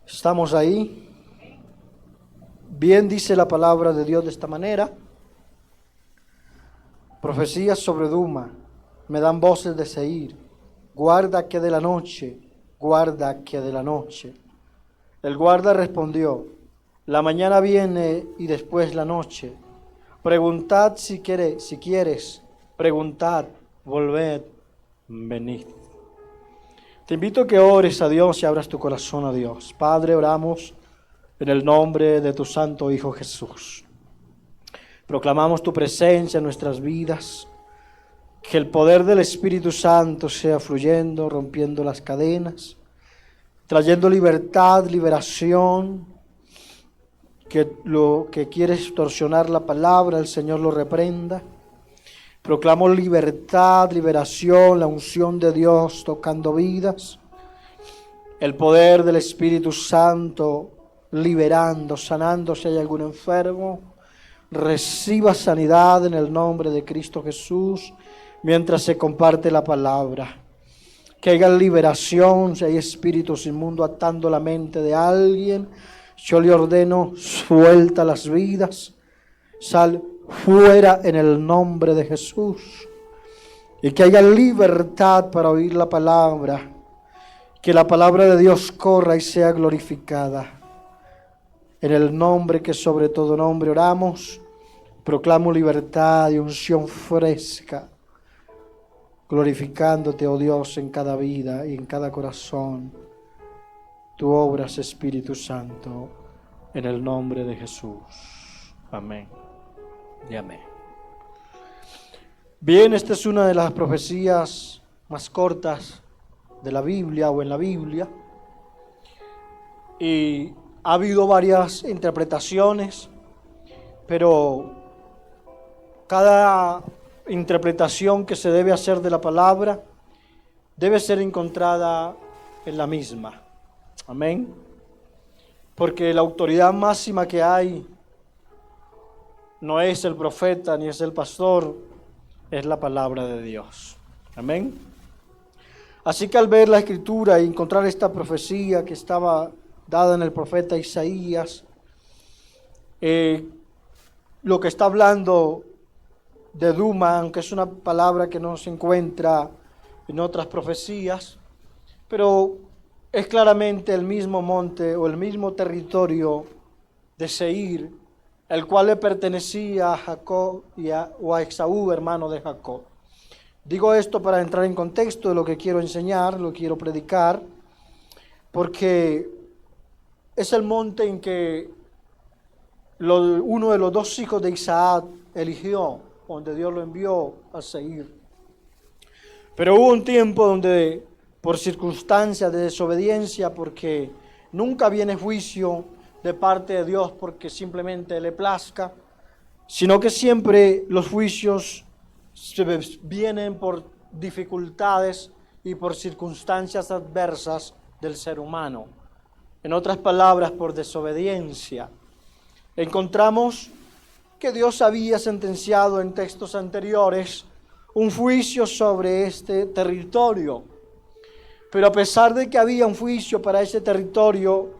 ¿Estamos ahí? Bien dice la palabra de Dios de esta manera. Profecías sobre Duma, me dan voces de Seir. Guarda que de la noche, guarda que de la noche. El guarda respondió, la mañana viene y después la noche. Preguntad si quieres, preguntad, volved, venid. Te invito a que ores a Dios y abras tu corazón a Dios. Padre, oramos en el nombre de tu Santo Hijo Jesús. Proclamamos tu presencia en nuestras vidas. Que el poder del Espíritu Santo sea fluyendo, rompiendo las cadenas, trayendo libertad, liberación. Que lo que quiere extorsionar la palabra, el Señor lo reprenda. Proclamo libertad, liberación, la unción de Dios tocando vidas. El poder del Espíritu Santo liberando, sanando si hay algún enfermo. Reciba sanidad en el nombre de Cristo Jesús mientras se comparte la palabra. Que haya liberación si hay espíritus inmundos atando la mente de alguien. Yo le ordeno, suelta las vidas, sal fuera en el nombre de Jesús. Y que haya libertad para oír la palabra. Que la palabra de Dios corra y sea glorificada. En el nombre que sobre todo nombre oramos, proclamo libertad y unción fresca, glorificándote, oh Dios, en cada vida y en cada corazón. Tu obras, Espíritu Santo, en el nombre de Jesús. Amén y amén. Bien, esta es una de las profecías más cortas de la Biblia o en la Biblia. Y ha habido varias interpretaciones, pero cada interpretación que se debe hacer de la palabra debe ser encontrada en la misma. Amén. Porque la autoridad máxima que hay no es el profeta ni es el pastor, es la palabra de Dios. Amén. Así que al ver la escritura y encontrar esta profecía que estaba dada en el profeta Isaías, lo que está hablando de Duma, aunque es una palabra que no se encuentra en otras profecías, pero es claramente el mismo monte o el mismo territorio de Seir, el cual le pertenecía a Jacob o a Esaú, hermano de Jacob. Digo esto para entrar en contexto de lo que quiero enseñar, lo quiero predicar, porque es el monte en que uno de los dos hijos de Isaac eligió, donde Dios lo envió a Seir. Pero hubo un tiempo donde, por circunstancias de desobediencia, porque nunca viene juicio de parte de Dios porque simplemente le plazca, sino que siempre los juicios vienen por dificultades y por circunstancias adversas del ser humano. En otras palabras, por desobediencia. Encontramos que Dios había sentenciado en textos anteriores un juicio sobre este territorio. Pero a pesar de que había un juicio para ese territorio,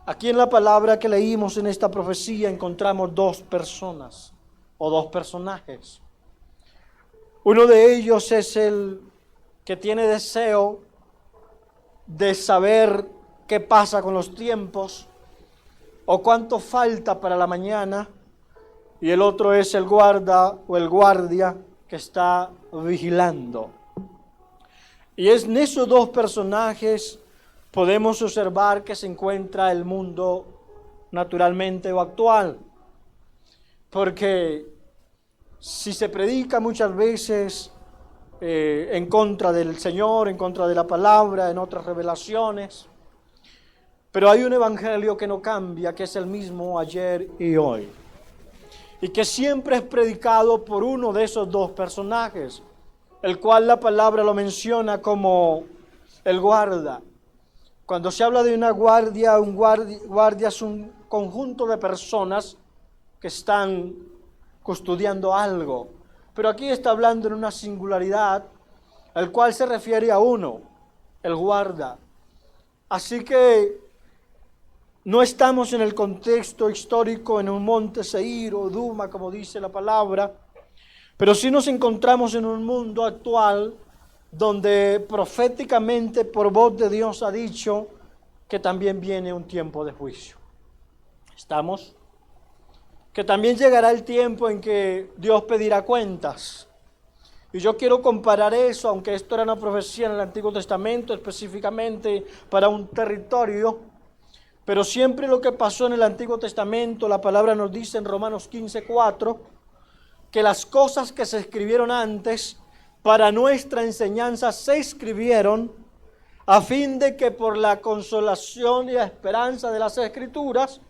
aquí en la palabra que leímos en esta profecía encontramos dos personas o dos personajes. Uno de ellos es el que tiene deseo de saber qué pasa con los tiempos o cuánto falta para la mañana, y el otro es el guarda o el guardia que está vigilando. Y es en esos dos personajes podemos observar que se encuentra el mundo naturalmente o actual. Porque si se predica muchas veces en contra del Señor, en contra de la palabra, en otras revelaciones, pero hay un evangelio que no cambia, que es el mismo ayer y hoy. Y que siempre es predicado por uno de esos dos personajes, el cual la palabra lo menciona como el guarda. Cuando se habla de una guardia, guardia es un conjunto de personas que están custodiando algo. Pero aquí está hablando en una singularidad, al cual se refiere a uno, el guarda. Así que no estamos en el contexto histórico en un monte Seir o Duma, como dice la palabra, pero sí nos encontramos en un mundo actual donde proféticamente por voz de Dios ha dicho que también viene un tiempo de juicio. ¿Estamos? Que también llegará el tiempo en que Dios pedirá cuentas. Y yo quiero comparar eso, aunque esto era una profecía en el Antiguo Testamento, específicamente para un territorio, pero siempre lo que pasó en el Antiguo Testamento, la palabra nos dice en Romanos 15:4, que las cosas que se escribieron antes para nuestra enseñanza se escribieron a fin de que por la consolación y la esperanza de las Escrituras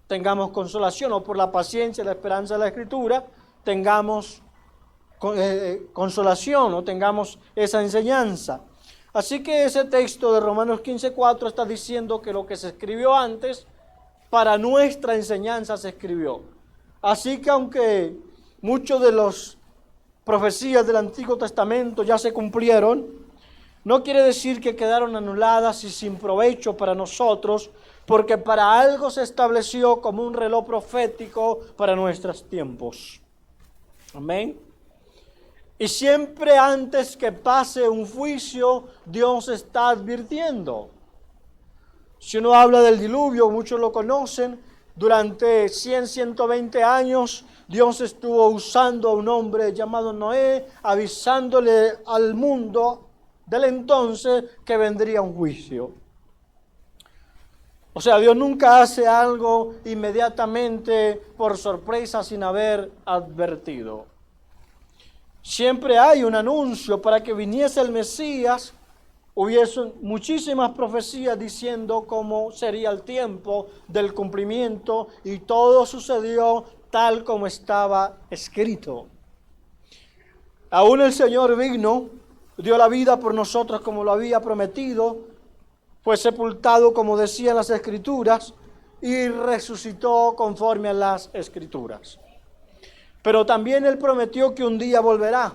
tengamos consolación, o por la paciencia y la esperanza de la Escritura tengamos consolación o tengamos esa enseñanza. Así que ese texto de Romanos 15:4 está diciendo que lo que se escribió antes para nuestra enseñanza se escribió. Así que aunque muchos de las profecías del Antiguo Testamento ya se cumplieron, no quiere decir que quedaron anuladas y sin provecho para nosotros, porque para algo se estableció como un reloj profético para nuestros tiempos. Amén. Y siempre antes que pase un juicio, Dios está advirtiendo. Si uno habla del diluvio, muchos lo conocen, durante 120 años Dios estuvo usando a un hombre llamado Noé, avisándole al mundo del entonces que vendría un juicio. O sea, Dios nunca hace algo inmediatamente por sorpresa sin haber advertido. Siempre hay un anuncio para que viniese el Mesías. Hubiesen muchísimas profecías diciendo cómo sería el tiempo del cumplimiento y todo sucedió tal como estaba escrito. Aún el Señor vino, dio la vida por nosotros como lo había prometido, fue sepultado como decían las Escrituras y resucitó conforme a las Escrituras. Pero también Él prometió que un día volverá.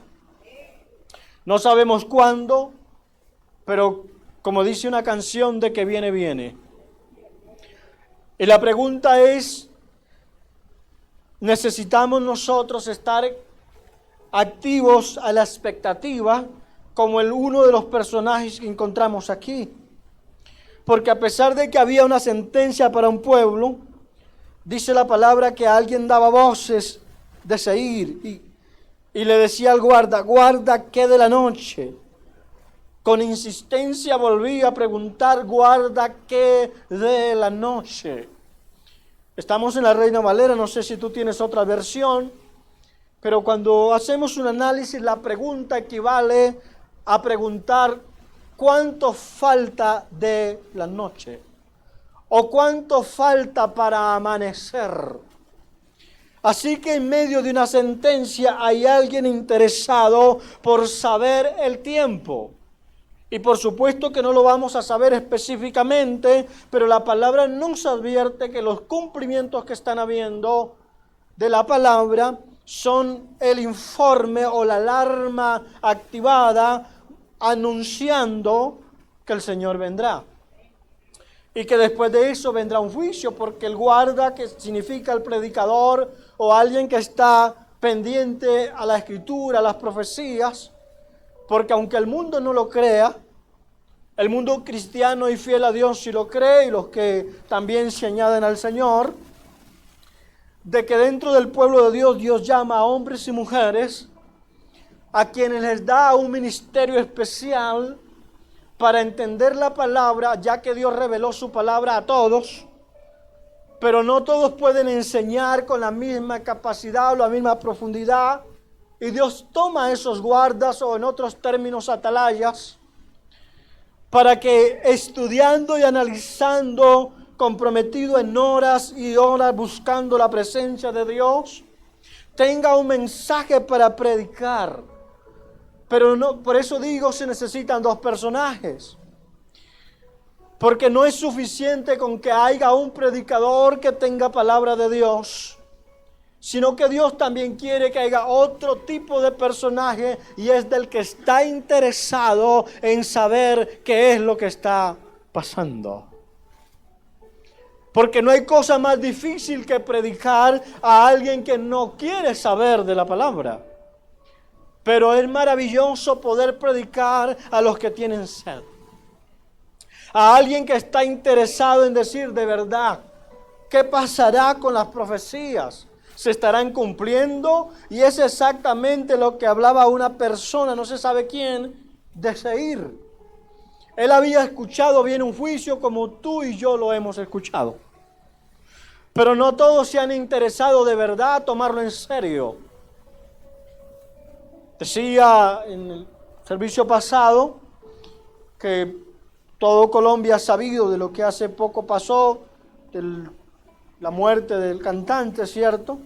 No sabemos cuándo, pero como dice una canción, de que viene, viene. Y la pregunta es, ¿necesitamos nosotros estar activos a la expectativa como uno de los personajes que encontramos aquí? Porque a pesar de que había una sentencia para un pueblo, dice la palabra que alguien daba voces de Seir y le decía al guarda, guarda, ¿qué de la noche? Con insistencia volvía a preguntar, guarda, ¿qué de la noche? Estamos en la Reina Valera, no sé si tú tienes otra versión, pero cuando hacemos un análisis, la pregunta equivale a preguntar, ¿cuánto falta de la noche? ¿O cuánto falta para amanecer? Así que en medio de una sentencia hay alguien interesado por saber el tiempo. Y por supuesto que no lo vamos a saber específicamente, pero la palabra nos advierte que los cumplimientos que están habiendo de la palabra son el informe o la alarma activada anunciando que el Señor vendrá. Y que después de eso vendrá un juicio, porque el guarda, que significa el predicador o alguien que está pendiente a la Escritura, a las profecías, porque aunque el mundo no lo crea, el mundo cristiano y fiel a Dios sí lo cree, y los que también se añaden al Señor, de que dentro del pueblo de Dios, Dios llama a hombres y mujeres a quienes les da un ministerio especial para entender la palabra, ya que Dios reveló su palabra a todos, pero no todos pueden enseñar con la misma capacidad o la misma profundidad, y Dios toma a esos guardas, o en otros términos atalayas, para que estudiando y analizando, comprometido en horas y horas buscando la presencia de Dios, tenga un mensaje para predicar. Pero no, por eso digo, se necesitan dos personajes. Porque no es suficiente con que haya un predicador que tenga palabra de Dios, sino que Dios también quiere que haya otro tipo de personaje, y es del que está interesado en saber qué es lo que está pasando. Porque no hay cosa más difícil que predicar a alguien que no quiere saber de la palabra. Pero es maravilloso poder predicar a los que tienen sed. A alguien que está interesado en decir de verdad, ¿qué pasará con las profecías? ¿Se estarán cumpliendo? Y es exactamente lo que hablaba una persona, no se sabe quién, de Seir. Él había escuchado bien un juicio como tú y yo lo hemos escuchado. Pero no todos se han interesado de verdad a tomarlo en serio. Decía en el servicio pasado que todo Colombia ha sabido de lo que hace poco pasó, de la muerte del cantante, ¿cierto?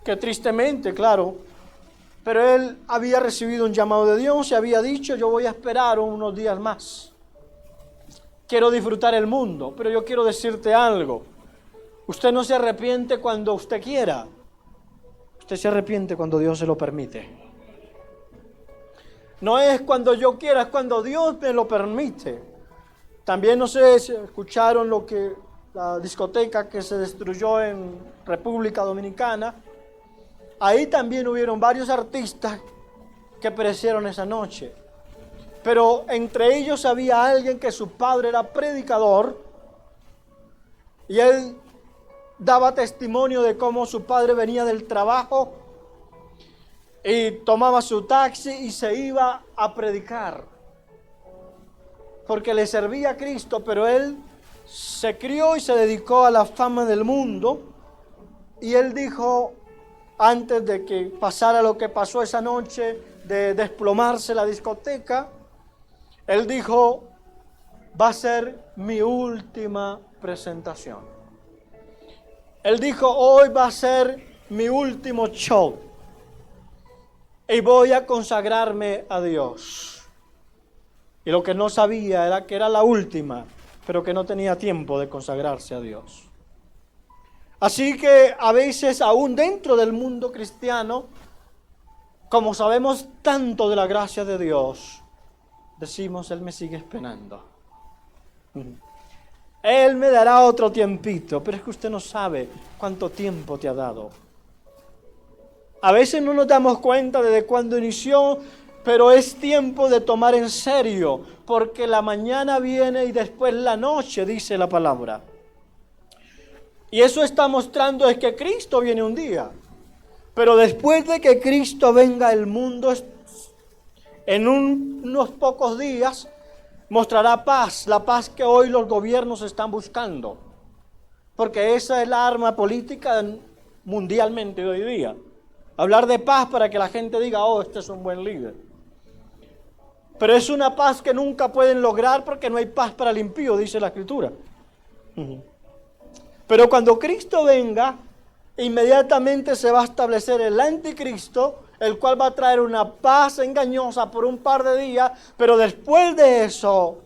Que tristemente, claro, pero él había recibido un llamado de Dios y había dicho, yo voy a esperar unos días más. Quiero disfrutar el mundo, pero yo quiero decirte algo. Usted no se arrepiente cuando usted quiera. Usted se arrepiente cuando Dios se lo permite. No es cuando yo quiera, es cuando Dios me lo permite. También no sé si escucharon la discoteca que se destruyó en República Dominicana. Ahí también hubieron varios artistas que perecieron esa noche. Pero entre ellos había alguien que su padre era predicador y él daba testimonio de cómo su padre venía del trabajo y tomaba su taxi y se iba a predicar. Porque le servía a Cristo, pero él se crió y se dedicó a la fama del mundo. Y él dijo, antes de que pasara lo que pasó esa noche, de desplomarse la discoteca, él dijo, va a ser mi última presentación. Él dijo, hoy va a ser mi último show y voy a consagrarme a Dios. Y lo que no sabía era que era la última, pero que no tenía tiempo de consagrarse a Dios. Así que a veces, aún dentro del mundo cristiano, como sabemos tanto de la gracia de Dios, decimos, Él me sigue esperando. Él me dará otro tiempito, pero es que usted no sabe cuánto tiempo te ha dado. A veces no nos damos cuenta desde cuándo inició, pero es tiempo de tomar en serio, porque la mañana viene y después la noche, dice la palabra. Y eso está mostrando es que Cristo viene un día, pero después de que Cristo venga, el mundo en unos pocos días mostrará paz, la paz que hoy los gobiernos están buscando, porque esa es la arma política mundialmente de hoy día. Hablar de paz para que la gente diga, oh, este es un buen líder. Pero es una paz que nunca pueden lograr porque no hay paz para el impío, dice la Escritura. Pero cuando Cristo venga, inmediatamente se va a establecer el anticristo, el cual va a traer una paz engañosa por un par de días, pero después de eso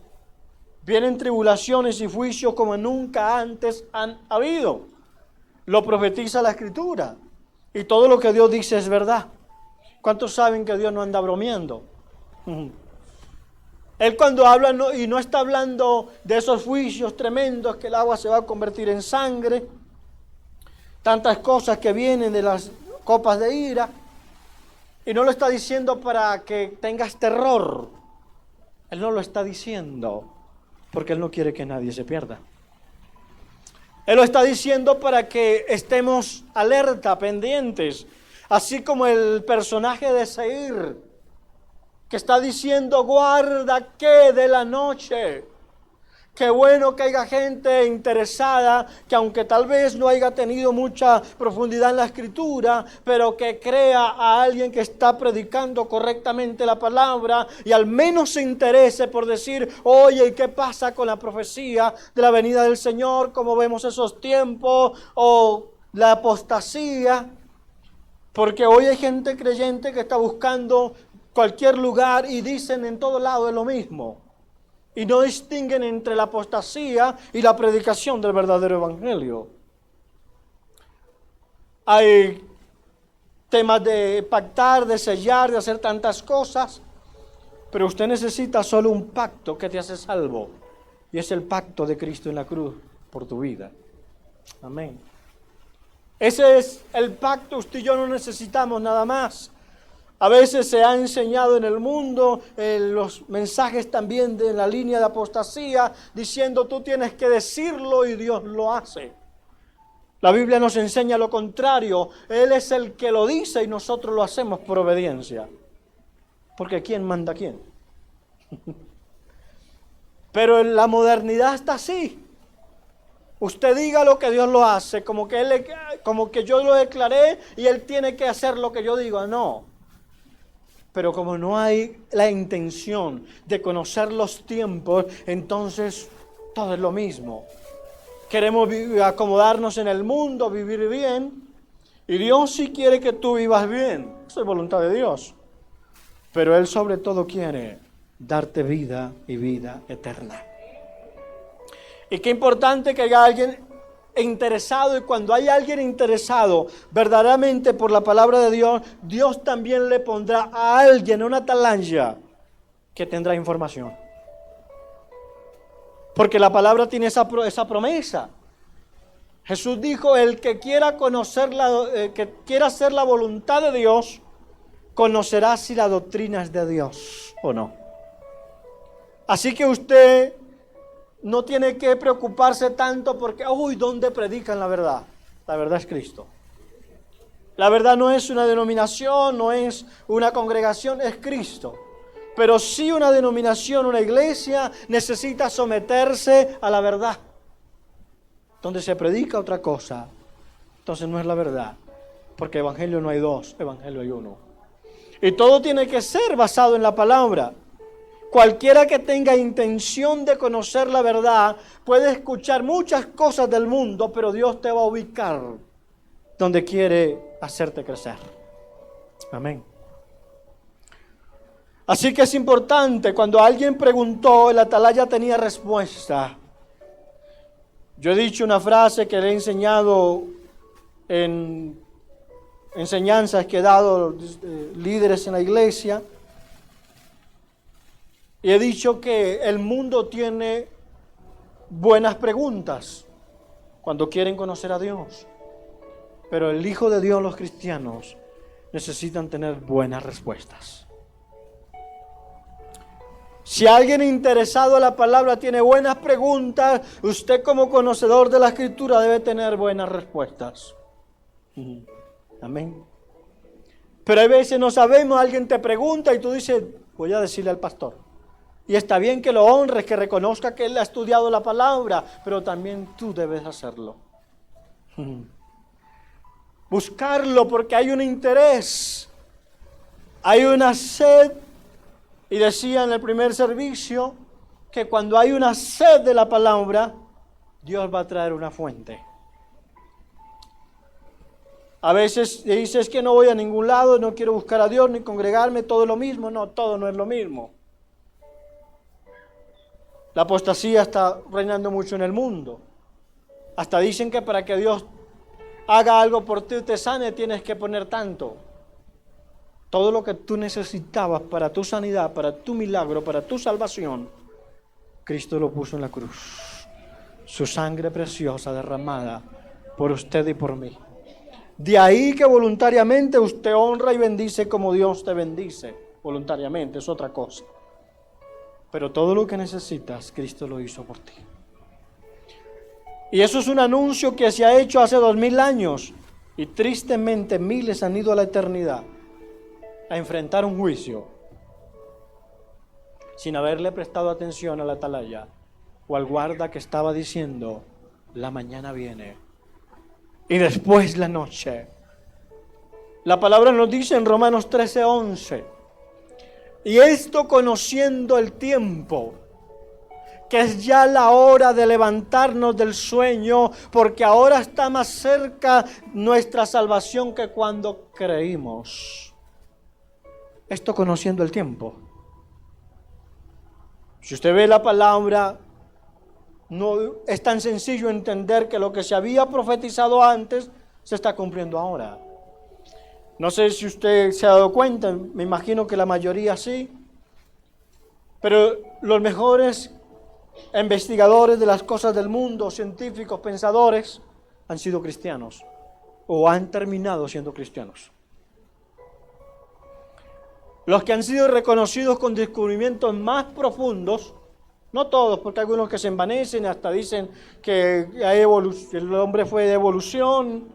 vienen tribulaciones y juicios como nunca antes han habido. Lo profetiza la Escritura. Y todo lo que Dios dice es verdad. ¿Cuántos saben que Dios no anda bromeando? Él cuando habla y no está hablando de esos juicios tremendos, que el agua se va a convertir en sangre, tantas cosas que vienen de las copas de ira, y no lo está diciendo para que tengas terror. Él no lo está diciendo porque Él no quiere que nadie se pierda. Él lo está diciendo para que estemos alerta, pendientes, así como el personaje de Seir, que está diciendo, guarda que de la noche. Qué bueno que haya gente interesada, que aunque tal vez no haya tenido mucha profundidad en la Escritura, pero que crea a alguien que está predicando correctamente la palabra y al menos se interese por decir, oye, ¿qué pasa con la profecía de la venida del Señor? ¿Cómo vemos esos tiempos? O la apostasía. Porque hoy hay gente creyente que está buscando cualquier lugar y dicen en todo lado es lo mismo. Y no distinguen entre la apostasía y la predicación del verdadero evangelio. Hay temas de pactar, de sellar, de hacer tantas cosas, pero usted necesita solo un pacto que te hace salvo, y es el pacto de Cristo en la cruz por tu vida. Amén. Ese es el pacto. Usted y yo no necesitamos nada más. A veces se ha enseñado en el mundo los mensajes también de la línea de apostasía, diciendo tú tienes que decirlo y Dios lo hace. La Biblia nos enseña lo contrario. Él es el que lo dice y nosotros lo hacemos por obediencia. Porque ¿quién manda a quién? Pero en la modernidad está así. Usted diga lo que Dios lo hace, como que yo lo declaré y Él tiene que hacer lo que yo digo. No. Pero como no hay la intención de conocer los tiempos, entonces todo es lo mismo. Queremos acomodarnos en el mundo, vivir bien. Y Dios sí quiere que tú vivas bien. Eso es voluntad de Dios. Pero Él sobre todo quiere darte vida y vida eterna. Y qué importante que haya alguien interesado, y cuando hay alguien interesado verdaderamente por la palabra de Dios, Dios también le pondrá a alguien una atalaya que tendrá información. Porque la palabra tiene esa promesa. Jesús dijo, el que quiera que quiera hacer la voluntad de Dios, conocerá si la doctrina es de Dios o no. Así que usted no tiene que preocuparse tanto porque, ¿dónde predican la verdad? La verdad es Cristo. La verdad no es una denominación, no es una congregación, es Cristo. Pero sí una denominación, una iglesia, necesita someterse a la verdad. Donde se predica otra cosa, entonces no es la verdad. Porque evangelio no hay dos, evangelio hay uno. Y todo tiene que ser basado en la palabra. Cualquiera que tenga intención de conocer la verdad puede escuchar muchas cosas del mundo, pero Dios te va a ubicar donde quiere hacerte crecer. Amén. Así que es importante, cuando alguien preguntó, el atalaya tenía respuesta. Yo he dicho una frase que le he enseñado en enseñanzas que he dado líderes en la iglesia. Y he dicho que el mundo tiene buenas preguntas cuando quieren conocer a Dios. Pero el Hijo de Dios, los cristianos, necesitan tener buenas respuestas. Si alguien interesado en la palabra tiene buenas preguntas, usted como conocedor de la Escritura debe tener buenas respuestas. Amén. Pero hay veces no sabemos, alguien te pregunta y tú dices, voy a decirle al pastor. Y está bien que lo honres, que reconozca que él ha estudiado la palabra, pero también tú debes hacerlo. Buscarlo porque hay un interés, hay una sed. Y decía en el primer servicio que cuando hay una sed de la palabra, Dios va a traer una fuente. A veces dices que no voy a ningún lado, no quiero buscar a Dios ni congregarme, todo es lo mismo. No, todo no es lo mismo. La apostasía está reinando mucho en el mundo. Hasta dicen que para que Dios haga algo por ti y te sane, tienes que poner tanto. Todo lo que tú necesitabas para tu sanidad, para tu milagro, para tu salvación, Cristo lo puso en la cruz. Su sangre preciosa derramada por usted y por mí. De ahí que voluntariamente usted honra y bendice como Dios te bendice. Voluntariamente, es otra cosa. Pero todo lo que necesitas, Cristo lo hizo por ti. Y eso es un anuncio que se ha hecho hace 2000 años. Y tristemente miles han ido a la eternidad a enfrentar un juicio sin haberle prestado atención a la atalaya o al guarda que estaba diciendo, la mañana viene y después la noche. La palabra nos dice en Romanos 13:11, y esto conociendo el tiempo, que es ya la hora de levantarnos del sueño, porque ahora está más cerca nuestra salvación que cuando creímos. Esto conociendo el tiempo. Si usted ve la palabra, no es tan sencillo entender que lo que se había profetizado antes se está cumpliendo ahora. No sé si usted se ha dado cuenta, me imagino que la mayoría sí, pero los mejores investigadores de las cosas del mundo, científicos, pensadores, han sido cristianos o han terminado siendo cristianos. Los que han sido reconocidos con descubrimientos más profundos, no todos, porque hay algunos que se envanecen y hasta dicen que el hombre fue de evolución,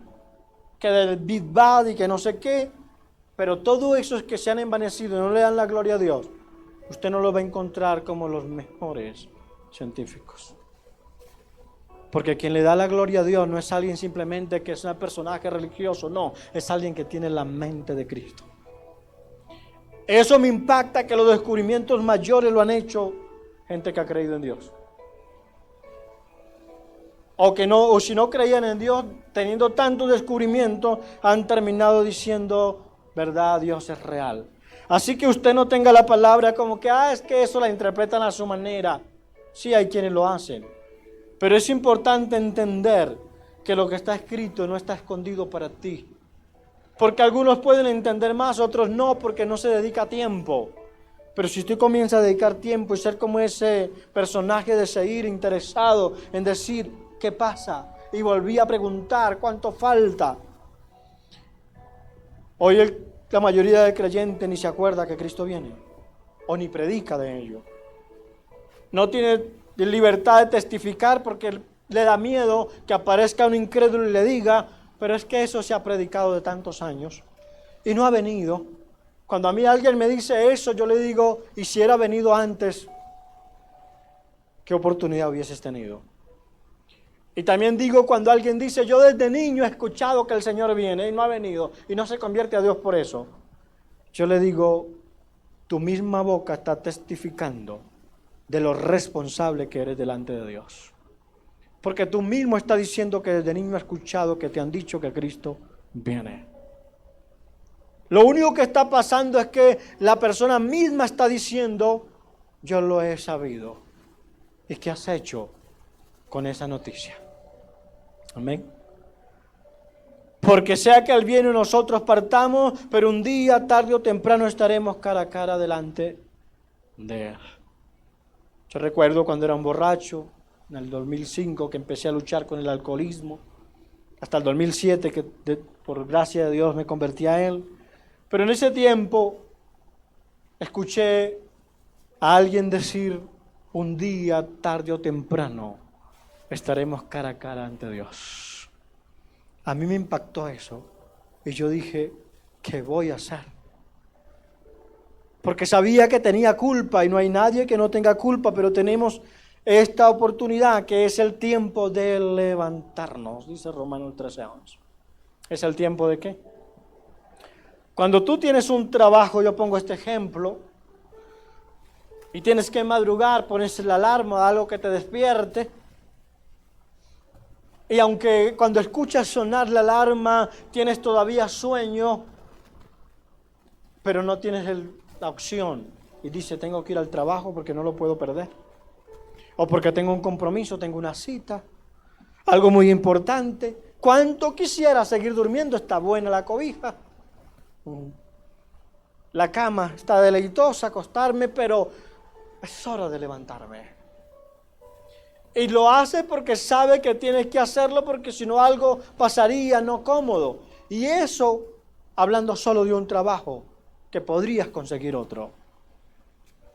que del Big Bang y que no sé qué, pero todos esos que se han envanecido y no le dan la gloria a Dios, usted no lo va a encontrar como los mejores científicos. Porque quien le da la gloria a Dios no es alguien simplemente que es un personaje religioso, no, es alguien que tiene la mente de Cristo. Eso me impacta, que los descubrimientos mayores lo han hecho gente que ha creído en Dios. O si no creían en Dios, teniendo tantos descubrimientos, han terminado diciendo, verdad, Dios es real. Así que usted no tenga la palabra como que, es que eso la interpretan a su manera. Sí, hay quienes lo hacen. Pero es importante entender que lo que está escrito no está escondido para ti. Porque algunos pueden entender más, otros no, porque no se dedica tiempo. Pero si usted comienza a dedicar tiempo y ser como ese personaje de seguir interesado en decir, ¿qué pasa? Y volví a preguntar, ¿cuánto falta? Hoy la mayoría de creyentes ni se acuerda que Cristo viene, o ni predica de ello. No tiene libertad de testificar porque le da miedo que aparezca un incrédulo y le diga, pero es que eso se ha predicado de tantos años y no ha venido. Cuando a mí alguien me dice eso, yo le digo, y si era venido antes, ¿qué oportunidad hubieses tenido? Y también digo, cuando alguien dice, yo desde niño he escuchado que el Señor viene y no ha venido y no se convierte a Dios por eso, yo le digo, tu misma boca está testificando de lo responsable que eres delante de Dios. Porque tú mismo estás diciendo que desde niño has escuchado que te han dicho que Cristo viene. Lo único que está pasando es que la persona misma está diciendo, yo lo he sabido. ¿Y qué has hecho con esa noticia? Amén. Porque sea que Él viene y nosotros partamos, pero un día, tarde o temprano, estaremos cara a cara delante de Él. Yo recuerdo cuando era un borracho, en el 2005, que empecé a luchar con el alcoholismo, hasta el 2007, que por gracia de Dios me convertí a Él. Pero en ese tiempo escuché a alguien decir, un día, tarde o temprano, estaremos cara a cara ante Dios. A mí me impactó eso y yo dije, ¿qué voy a hacer? Porque sabía que tenía culpa y no hay nadie que no tenga culpa, pero tenemos esta oportunidad que es el tiempo de levantarnos, dice Romanos 13:11. ¿Es el tiempo de qué? Cuando tú tienes un trabajo, yo pongo este ejemplo, y tienes que madrugar, pones la alarma, algo que te despierte, y aunque cuando escuchas sonar la alarma tienes todavía sueño, pero no tienes la opción, y dice, tengo que ir al trabajo porque no lo puedo perder, o porque tengo un compromiso, tengo una cita, algo muy importante. ¿Cuánto quisiera seguir durmiendo? Está buena la cobija, la cama está deleitosa, acostarme, pero es hora de levantarme. Y lo hace porque sabe que tiene que hacerlo, porque si no algo pasaría no cómodo. Y eso, hablando solo de un trabajo, que podrías conseguir otro.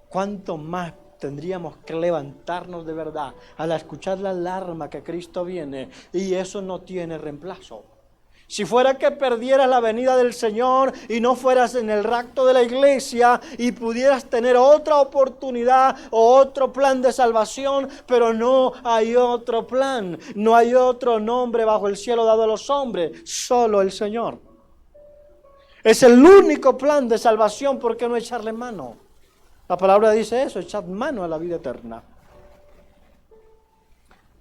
¿Cuánto más tendríamos que levantarnos de verdad al escuchar la alarma que Cristo viene? Y eso no tiene reemplazo. Si fuera que perdieras la venida del Señor y no fueras en el rapto de la iglesia y pudieras tener otra oportunidad o otro plan de salvación, pero no hay otro plan, no hay otro nombre bajo el cielo dado a los hombres, solo el Señor. Es el único plan de salvación, ¿por qué no echarle mano? La palabra dice eso, echad mano a la vida eterna.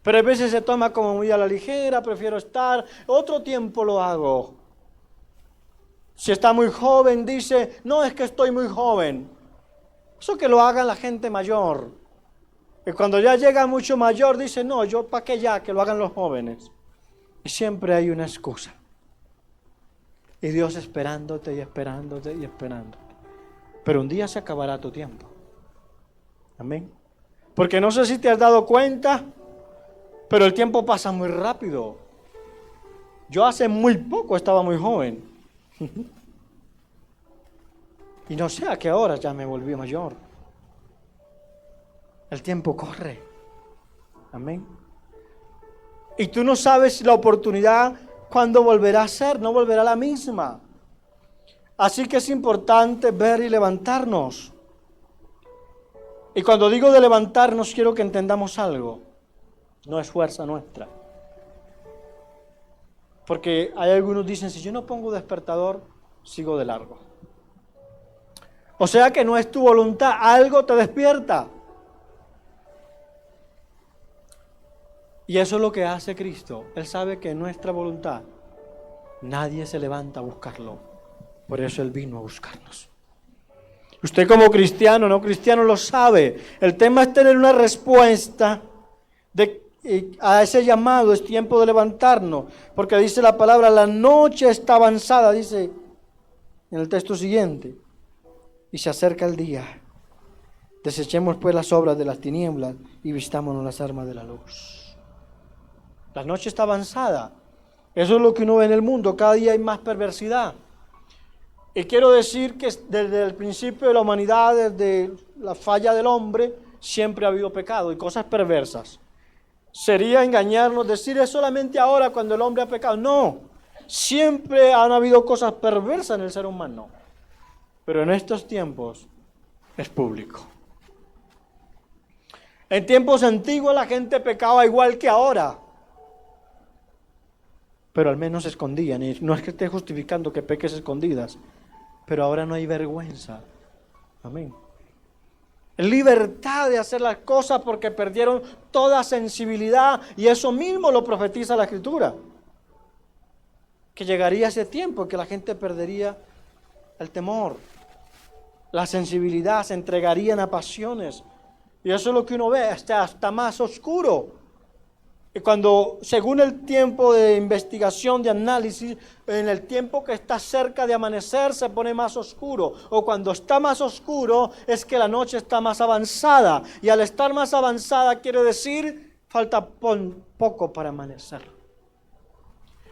Pero a veces se toma como muy a la ligera, prefiero estar, otro tiempo lo hago. Si está muy joven, dice, no, es que estoy muy joven. Eso que lo haga la gente mayor. Y cuando ya llega mucho mayor, dice, no, yo para qué ya, que lo hagan los jóvenes. Y siempre hay una excusa. Y Dios esperándote y esperándote y esperándote. Pero un día se acabará tu tiempo. Amén. Porque no sé si te has dado cuenta, pero el tiempo pasa muy rápido. Yo hace muy poco estaba muy joven. Y no sé a qué hora ya me volví mayor. El tiempo corre. Amén. Y tú no sabes la oportunidad cuándo volverá a ser, no volverá la misma. Así que es importante ver y levantarnos. Y cuando digo de levantarnos, quiero que entendamos algo. No es fuerza nuestra. Porque hay algunos que dicen, si yo no pongo despertador, sigo de largo. O sea que no es tu voluntad, algo te despierta. Y eso es lo que hace Cristo. Él sabe que en nuestra voluntad nadie se levanta a buscarlo. Por eso Él vino a buscarnos. Usted como cristiano, no cristiano, lo sabe. El tema es tener una respuesta a ese llamado. Es tiempo de levantarnos. Porque dice la palabra, la noche está avanzada, dice en el texto siguiente. Y se acerca el día. Desechemos pues las obras de las tinieblas y vistámonos las armas de la luz. La noche está avanzada. Eso es lo que uno ve en el mundo. Cada día hay más perversidad. Y quiero decir que desde el principio de la humanidad, desde la falla del hombre, siempre ha habido pecado y cosas perversas. Sería engañarnos decir es solamente ahora cuando el hombre ha pecado. No, siempre han habido cosas perversas en el ser humano. Pero en estos tiempos es público. En tiempos antiguos la gente pecaba igual que ahora. Pero al menos se escondían. Y no es que esté justificando que peques escondidas. Pero ahora no hay vergüenza. Amén. Libertad de hacer las cosas porque perdieron toda sensibilidad. Y eso mismo lo profetiza la Escritura. Que llegaría ese tiempo en que la gente perdería el temor. La sensibilidad, se entregarían a pasiones. Y eso es lo que uno ve, hasta más oscuro. Y cuando, según el tiempo de investigación, de análisis, en el tiempo que está cerca de amanecer se pone más oscuro. O cuando está más oscuro es que la noche está más avanzada. Y al estar más avanzada quiere decir, falta poco para amanecer.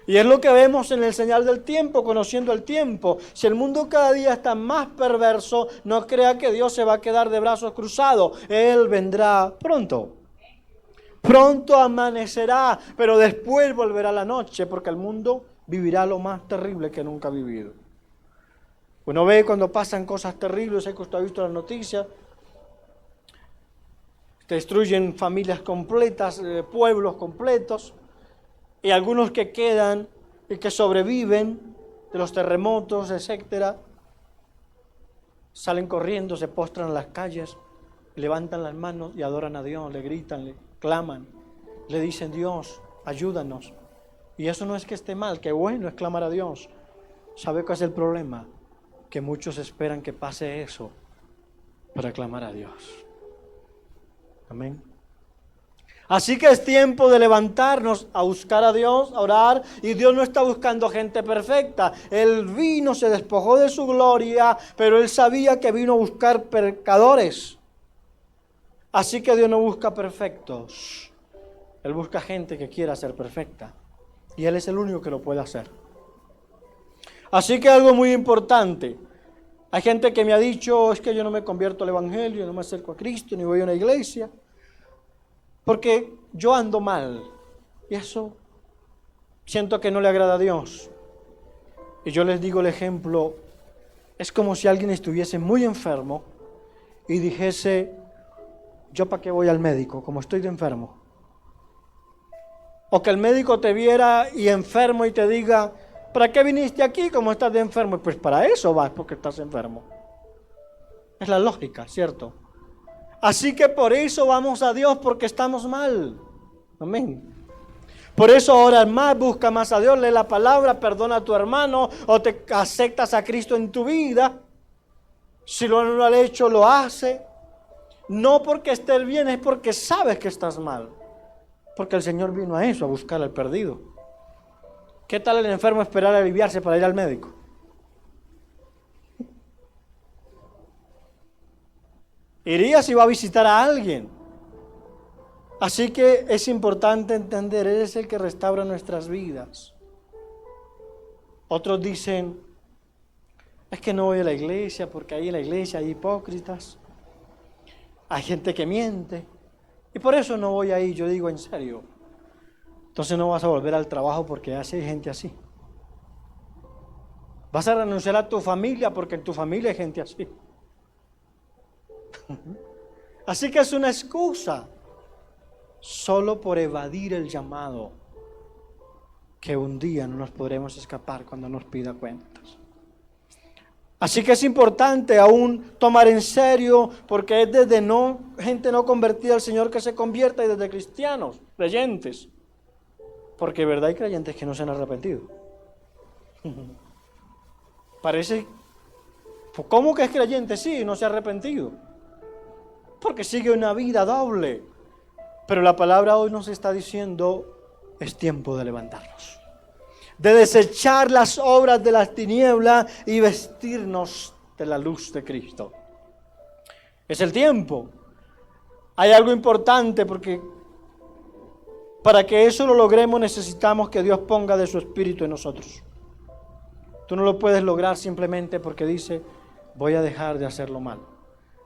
Y es lo que vemos en el señal del tiempo, conociendo el tiempo. Si el mundo cada día está más perverso, no crea que Dios se va a quedar de brazos cruzados. Él vendrá pronto. Pronto amanecerá, pero después volverá la noche, porque el mundo vivirá lo más terrible que nunca ha vivido. Uno ve cuando pasan cosas terribles, sé que usted ha visto las noticias, destruyen familias completas, pueblos completos, y algunos que quedan y que sobreviven de los terremotos, etcétera, salen corriendo, se postran en las calles, levantan las manos y adoran a Dios, le gritan, le claman, le dicen Dios, ayúdanos. Y eso no es que esté mal, que bueno es clamar a Dios. ¿Sabe cuál es el problema? Que muchos esperan que pase eso para clamar a Dios. Amén. Así que es tiempo de levantarnos a buscar a Dios, a orar, y Dios no está buscando gente perfecta. Él vino, se despojó de su gloria, pero Él sabía que vino a buscar pecadores. Así que Dios no busca perfectos. Él busca gente que quiera ser perfecta. Y Él es el único que lo puede hacer. Así que algo muy importante. Hay gente que me ha dicho, es que yo no me convierto al Evangelio, no me acerco a Cristo, ni voy a una iglesia. Porque yo ando mal. Y eso siento que no le agrada a Dios. Y yo les digo el ejemplo. Es como si alguien estuviese muy enfermo y dijese, ¿yo para qué voy al médico? Como estoy de enfermo. O que el médico te viera y enfermo y te diga, ¿para qué viniste aquí como estás de enfermo? Pues para eso vas, porque estás enfermo. Es la lógica, ¿cierto? Así que por eso vamos a Dios, porque estamos mal. Amén. Por eso ahora más, busca más a Dios, lee la palabra, perdona a tu hermano, o te aceptas a Cristo en tu vida. Si no lo ha hecho, lo hace. No porque estés bien, es porque sabes que estás mal. Porque el Señor vino a eso, a buscar al perdido. ¿Qué tal el enfermo esperar a aliviarse para ir al médico? Iría si va a visitar a alguien. Así que es importante entender, Él es el que restaura nuestras vidas. Otros dicen, es que no voy a la iglesia porque ahí en la iglesia hay hipócritas, hay gente que miente, y por eso no voy ahí. Yo digo, en serio, entonces no vas a volver al trabajo porque hay gente así. Vas a renunciar a tu familia porque en tu familia hay gente así. Así que es una excusa solo por evadir el llamado que un día no nos podremos escapar cuando nos pida cuentas. Así que es importante aún tomar en serio, porque es desde gente no convertida al Señor que se convierta, y desde cristianos, creyentes. Porque de verdad hay creyentes que no se han arrepentido. Parece, ¿cómo que es creyente? Sí, no se ha arrepentido. Porque sigue una vida doble. Pero la palabra hoy nos está diciendo, es tiempo de levantarnos, de desechar las obras de las tinieblas y vestirnos de la luz de Cristo. Es el tiempo. Hay algo importante, porque para que eso lo logremos necesitamos que Dios ponga de su Espíritu en nosotros. Tú no lo puedes lograr simplemente porque dice, voy a dejar de hacerlo mal,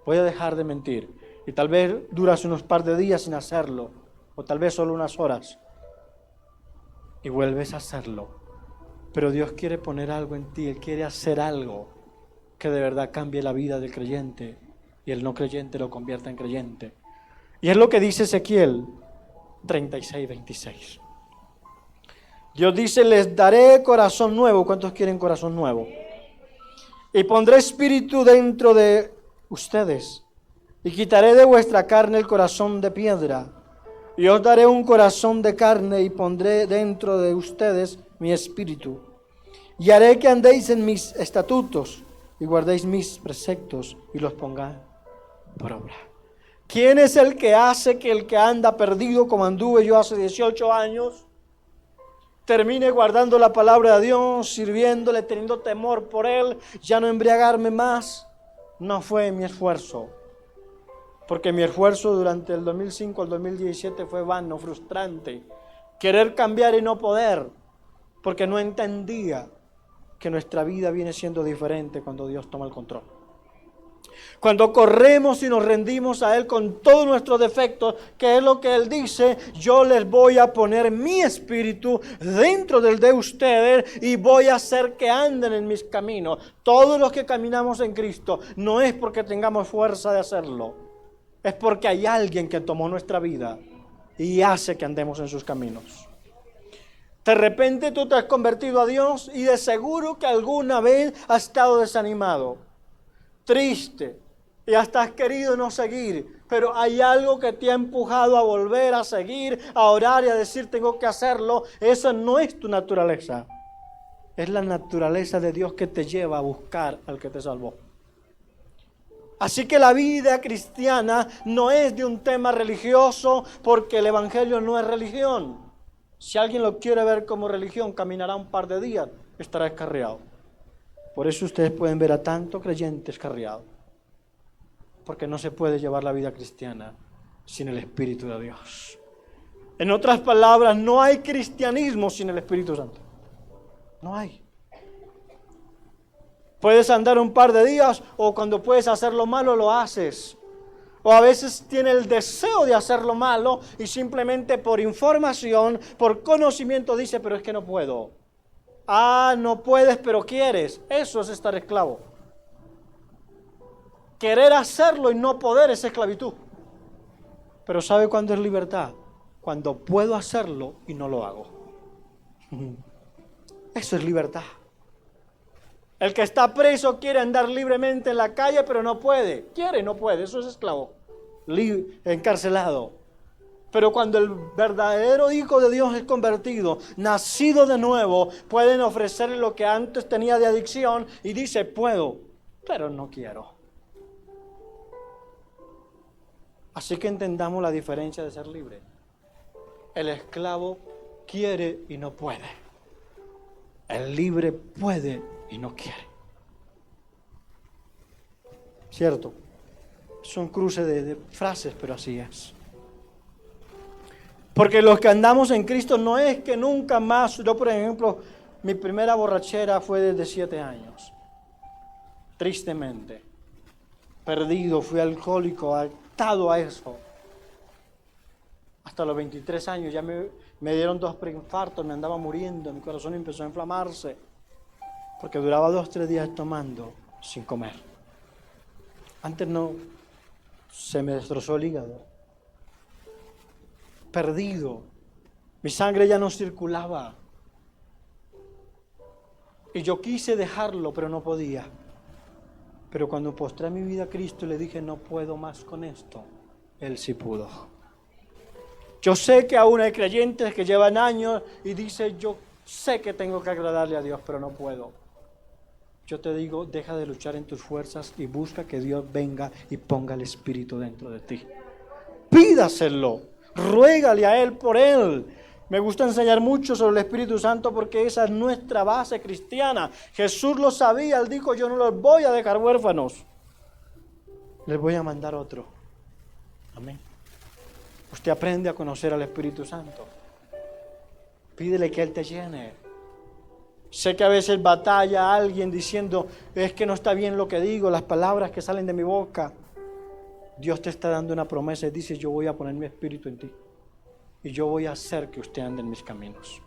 voy a dejar de mentir. Y tal vez duras unos par de días sin hacerlo, o tal vez solo unas horas, y vuelves a hacerlo. Pero Dios quiere poner algo en ti, Él quiere hacer algo que de verdad cambie la vida del creyente, y el no creyente lo convierta en creyente. Y es lo que dice Ezequiel 36:26. Dios dice, les daré corazón nuevo. ¿Cuántos quieren corazón nuevo? Y pondré espíritu dentro de ustedes, y quitaré de vuestra carne el corazón de piedra, y os daré un corazón de carne, y pondré dentro de ustedes mi espíritu, y haré que andéis en mis estatutos, y guardéis mis preceptos, y los pongáis por obra. ¿Quién es el que hace que el que anda perdido, como anduve yo hace 18 años, termine guardando la palabra de Dios, sirviéndole, teniendo temor por Él, ya no embriagarme más? No fue mi esfuerzo, porque mi esfuerzo durante el 2005 al 2017 fue vano, frustrante, querer cambiar y no poder, porque no entendía que nuestra vida viene siendo diferente cuando Dios toma el control. Cuando corremos y nos rendimos a Él con todos nuestros defectos, que es lo que Él dice, yo les voy a poner mi espíritu dentro del de ustedes y voy a hacer que anden en mis caminos. Todos los que caminamos en Cristo, no es porque tengamos fuerza de hacerlo, es porque hay alguien que tomó nuestra vida y hace que andemos en sus caminos. De repente tú te has convertido a Dios y de seguro que alguna vez has estado desanimado, triste, y hasta has querido no seguir, pero hay algo que te ha empujado a volver a seguir, a orar y a decir tengo que hacerlo. Esa no es tu naturaleza, es la naturaleza de Dios que te lleva a buscar al que te salvó. Así que la vida cristiana no es de un tema religioso, porque el evangelio no es religión. Si alguien lo quiere ver como religión, caminará un par de días, estará escarriado. Por eso ustedes pueden ver a tanto creyente escarriado, porque no se puede llevar la vida cristiana sin el Espíritu de Dios. En otras palabras, no hay cristianismo sin el Espíritu Santo. No hay. Puedes andar un par de días, o cuando puedes hacer lo malo lo haces. O a veces tiene el deseo de hacer lo malo y simplemente por información, por conocimiento dice, pero es que no puedo. Ah, no puedes, pero quieres. Eso es estar esclavo. Querer hacerlo y no poder es esclavitud. Pero ¿sabe cuándo es libertad? Cuando puedo hacerlo y no lo hago. Eso es libertad. El que está preso quiere andar libremente en la calle, pero no puede. Quiere, no puede. Eso es esclavo. Encarcelado. Pero cuando el verdadero Hijo de Dios es convertido, nacido de nuevo, pueden ofrecerle lo que antes tenía de adicción y dice, puedo, pero no quiero. Así que entendamos la diferencia de ser libre. El esclavo quiere y no puede. El libre puede y no quiere. ¿Cierto? Es un cruce de frases, pero así es. Porque los que andamos en Cristo no es que nunca más, yo por ejemplo, mi primera borrachera fue desde 7 años. Tristemente. Perdido, fui alcohólico, atado a eso. Hasta los 23 años ya me dieron 2 preinfartos, me andaba muriendo, mi corazón empezó a inflamarse. Porque duraba 2-3 días tomando sin comer. Antes no, se me destrozó el hígado. Perdido. Mi sangre ya no circulaba. Y yo quise dejarlo, pero no podía. Pero cuando postré mi vida a Cristo y le dije, no puedo más con esto, Él sí pudo. Yo sé que aún hay creyentes que llevan años y dicen, yo sé que tengo que agradarle a Dios, pero no puedo. Yo te digo, deja de luchar en tus fuerzas y busca que Dios venga y ponga el Espíritu dentro de ti. Pídaselo, ruégale a Él por Él. Me gusta enseñar mucho sobre el Espíritu Santo porque esa es nuestra base cristiana. Jesús lo sabía, Él dijo, yo no los voy a dejar huérfanos. Les voy a mandar otro. Amén. Usted aprende a conocer al Espíritu Santo. Pídele que Él te llene. Sé que a veces batalla a alguien diciendo, es que no está bien lo que digo, las palabras que salen de mi boca. Dios te está dando una promesa y dice, yo voy a poner mi Espíritu en ti. Y yo voy a hacer que usted ande en mis caminos.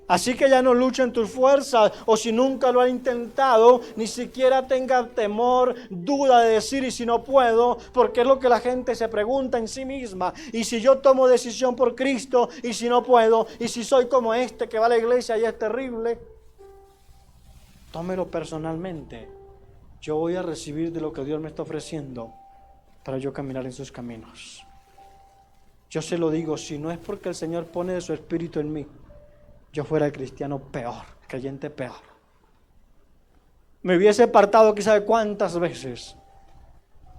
Así que ya no luche en tus fuerzas, o si nunca lo ha intentado, ni siquiera tenga temor, duda de decir y si no puedo, porque es lo que la gente se pregunta en sí misma. Y si yo tomo decisión por Cristo, y si no puedo, y si soy como este que va a la iglesia y es terrible, tómelo personalmente. Yo voy a recibir de lo que Dios me está ofreciendo para yo caminar en sus caminos. Yo se lo digo, si no es porque el Señor pone de su Espíritu en mí, yo fuera el cristiano peor, el creyente peor. Me hubiese apartado quizá de cuántas veces,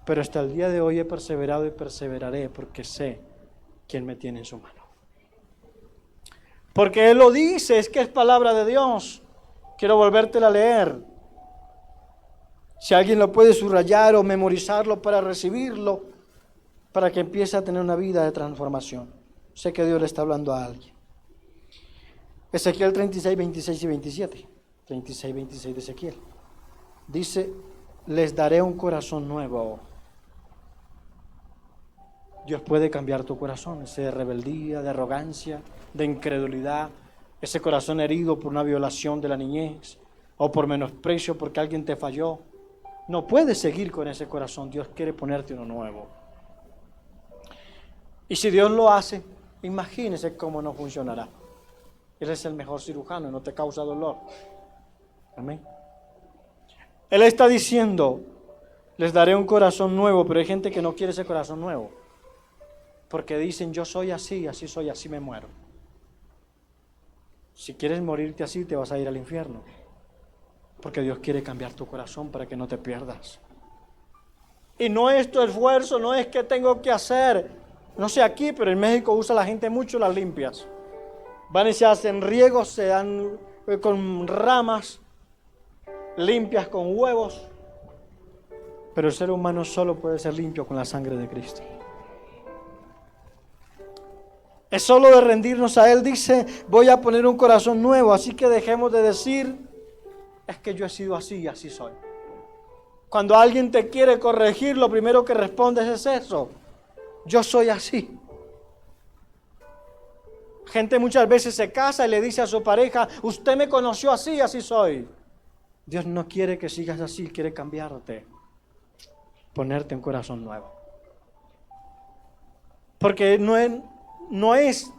pero hasta el día de hoy he perseverado y perseveraré porque sé quién me tiene en su mano. Porque Él lo dice, es que es palabra de Dios. Quiero volvértela a leer. Si alguien lo puede subrayar o memorizarlo para recibirlo, para que empiece a tener una vida de transformación. Sé que Dios le está hablando a alguien. Ezequiel 36, 26 y 27. 36, 26 de Ezequiel. Dice, les daré un corazón nuevo. Dios puede cambiar tu corazón, ese de rebeldía, de arrogancia, de incredulidad, ese corazón herido por una violación de la niñez o por menosprecio porque alguien te falló. No puedes seguir con ese corazón, Dios quiere ponerte uno nuevo. Y si Dios lo hace, imagínese cómo no funcionará. Él es el mejor cirujano y no te causa dolor. Amén. Él está diciendo, les daré un corazón nuevo, pero hay gente que no quiere ese corazón nuevo. Porque dicen, yo soy así, así soy, así me muero. Si quieres morirte así, te vas a ir al infierno. Porque Dios quiere cambiar tu corazón para que no te pierdas. Y no es tu esfuerzo, no es que tengo que hacer. No sé aquí, pero en México usa la gente mucho las limpias. Van y se hacen riegos, se dan con ramas, limpias con huevos. Pero el ser humano solo puede ser limpio con la sangre de Cristo. Es solo de rendirnos a Él. Dice, voy a poner un corazón nuevo. Así que dejemos de decir, es que yo he sido así y así soy. Cuando alguien te quiere corregir, lo primero que respondes es eso. Yo soy así. Gente muchas veces se casa y le dice a su pareja, usted me conoció así, así soy. Dios no quiere que sigas así, quiere cambiarte. Ponerte un corazón nuevo. Porque no es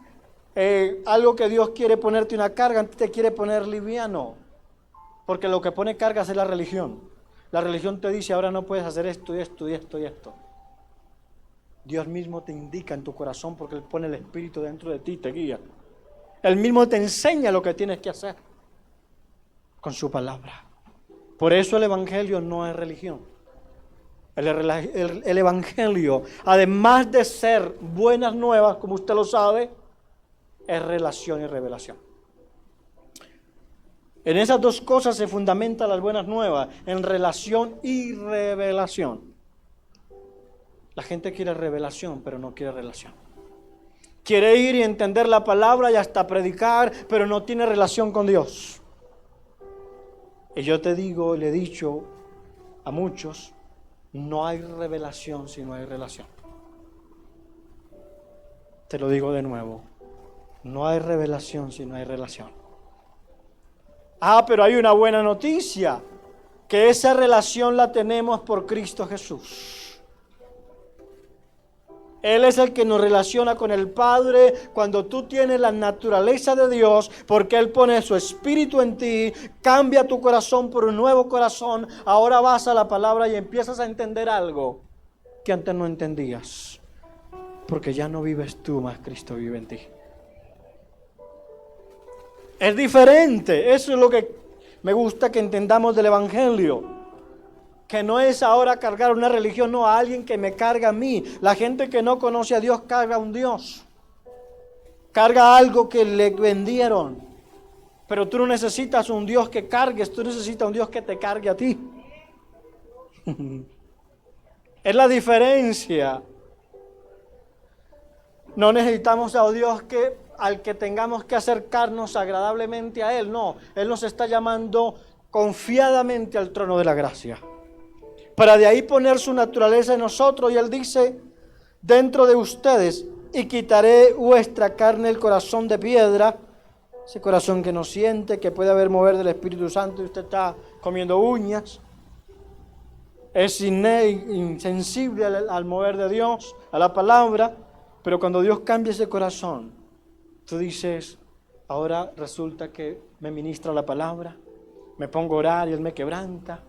algo que Dios quiere ponerte una carga, te quiere poner liviano. Porque lo que pone cargas es la religión. La religión te dice, ahora no puedes hacer esto y esto y esto y esto. Dios mismo te indica en tu corazón porque Él pone el Espíritu dentro de ti y te guía. Él mismo te enseña lo que tienes que hacer con su palabra. Por eso el Evangelio no es religión. El Evangelio, además de ser buenas nuevas, como usted lo sabe, es relación y revelación. En esas dos cosas se fundamentan las buenas nuevas, en relación y revelación. La gente quiere revelación, pero no quiere relación. Quiere ir y entender la palabra y hasta predicar, pero no tiene relación con Dios. Y yo te digo, le he dicho a muchos, no hay revelación si no hay relación. Te lo digo de nuevo, no hay revelación si no hay relación. Pero hay una buena noticia, que esa relación la tenemos por Cristo Jesús. Él es el que nos relaciona con el Padre cuando tú tienes la naturaleza de Dios, porque Él pone su espíritu en ti, cambia tu corazón por un nuevo corazón. Ahora vas a la palabra y empiezas a entender algo que antes no entendías, porque ya no vives tú, más Cristo vive en ti. Es diferente, eso es lo que me gusta que entendamos del Evangelio. Que no es ahora cargar una religión, no, a alguien que me carga a mí. La gente que no conoce a Dios carga a un Dios. Carga algo que le vendieron. Pero tú no necesitas un Dios que cargues, tú necesitas un Dios que te cargue a ti. Es la diferencia. No necesitamos a un Dios al que tengamos que acercarnos agradablemente a Él. No, Él nos está llamando confiadamente al trono de la gracia, para de ahí poner su naturaleza en nosotros. Y Él dice, dentro de ustedes, y quitaré vuestra carne el corazón de piedra, ese corazón que no siente, que puede haber mover del Espíritu Santo y usted está comiendo uñas, es insensible al mover de Dios, a la palabra. Pero cuando Dios cambia ese corazón, tú dices, ahora resulta que me ministra la palabra, me pongo a orar y Él me quebranta.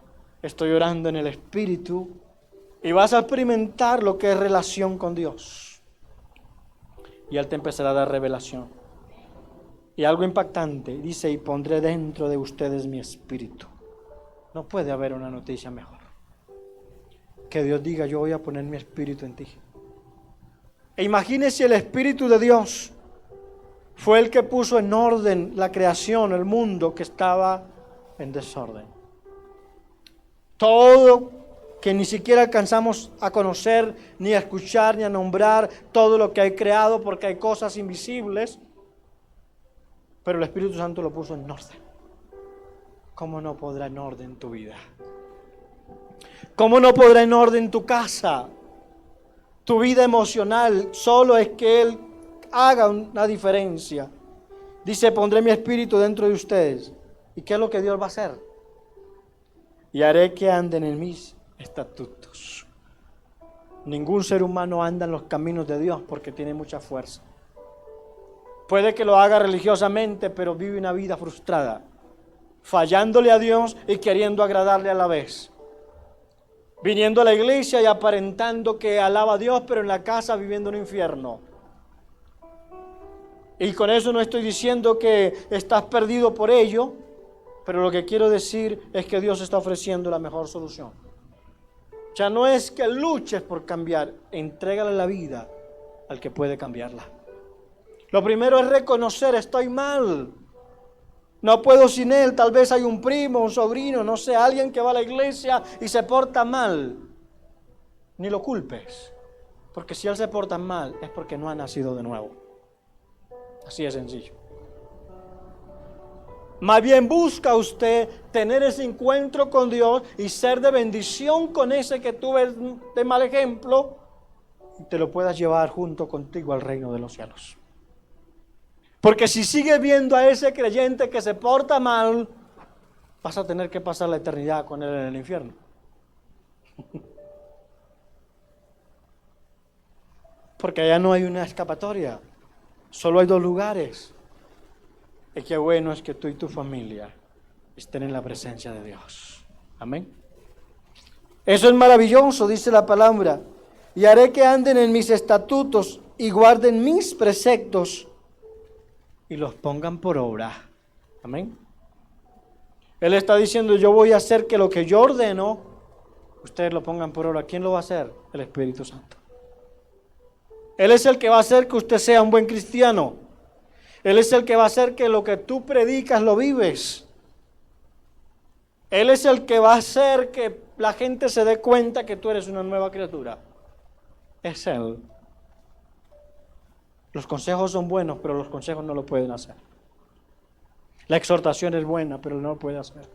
Estoy orando en el Espíritu y vas a experimentar lo que es relación con Dios. Y Él te empezará a dar revelación. Y algo impactante, dice, y pondré dentro de ustedes mi Espíritu. No puede haber una noticia mejor. Que Dios diga, yo voy a poner mi Espíritu en ti. E imagínese, el Espíritu de Dios fue el que puso en orden la creación, el mundo que estaba en desorden. Todo que ni siquiera alcanzamos a conocer, ni a escuchar, ni a nombrar, todo lo que hay creado, porque hay cosas invisibles, pero el Espíritu Santo lo puso en orden. ¿Cómo no podrá en orden tu vida? ¿Cómo no podrá en orden tu casa? Tu vida emocional, solo es que Él haga una diferencia. Dice, pondré mi Espíritu dentro de ustedes. ¿Y qué es lo que Dios va a hacer? Y haré que anden en mis estatutos. Ningún ser humano anda en los caminos de Dios porque tiene mucha fuerza. Puede que lo haga religiosamente, pero vive una vida frustrada, fallándole a Dios y queriendo agradarle a la vez. Viniendo a la iglesia y aparentando que alaba a Dios, pero en la casa viviendo un infierno. Y con eso no estoy diciendo que estás perdido por ello, pero lo que quiero decir es que Dios está ofreciendo la mejor solución. Ya no es que luches por cambiar, entrégale la vida al que puede cambiarla. Lo primero es reconocer, estoy mal, no puedo sin Él. Tal vez hay un primo, un sobrino, no sé, alguien que va a la iglesia y se porta mal. Ni lo culpes, porque si él se porta mal es porque no ha nacido de nuevo. Así de sencillo. Más bien busca usted tener ese encuentro con Dios y ser de bendición con ese que tú ves de mal ejemplo y te lo puedas llevar junto contigo al reino de los cielos. Porque si sigues viendo a ese creyente que se porta mal, vas a tener que pasar la eternidad con él en el infierno. Porque allá no hay una escapatoria, solo hay dos lugares. Y qué bueno es que tú y tu familia estén en la presencia de Dios. Amén. Eso es maravilloso, dice la palabra. Y haré que anden en mis estatutos y guarden mis preceptos y los pongan por obra. Amén. Él está diciendo, yo voy a hacer que lo que yo ordeno, ustedes lo pongan por obra. ¿Quién lo va a hacer? El Espíritu Santo. Él es el que va a hacer que usted sea un buen cristiano. Él es el que va a hacer que lo que tú predicas lo vives. Él es el que va a hacer que la gente se dé cuenta que tú eres una nueva criatura. Es Él. Los consejos son buenos, pero los consejos no lo pueden hacer. La exhortación es buena, pero no lo puede hacer.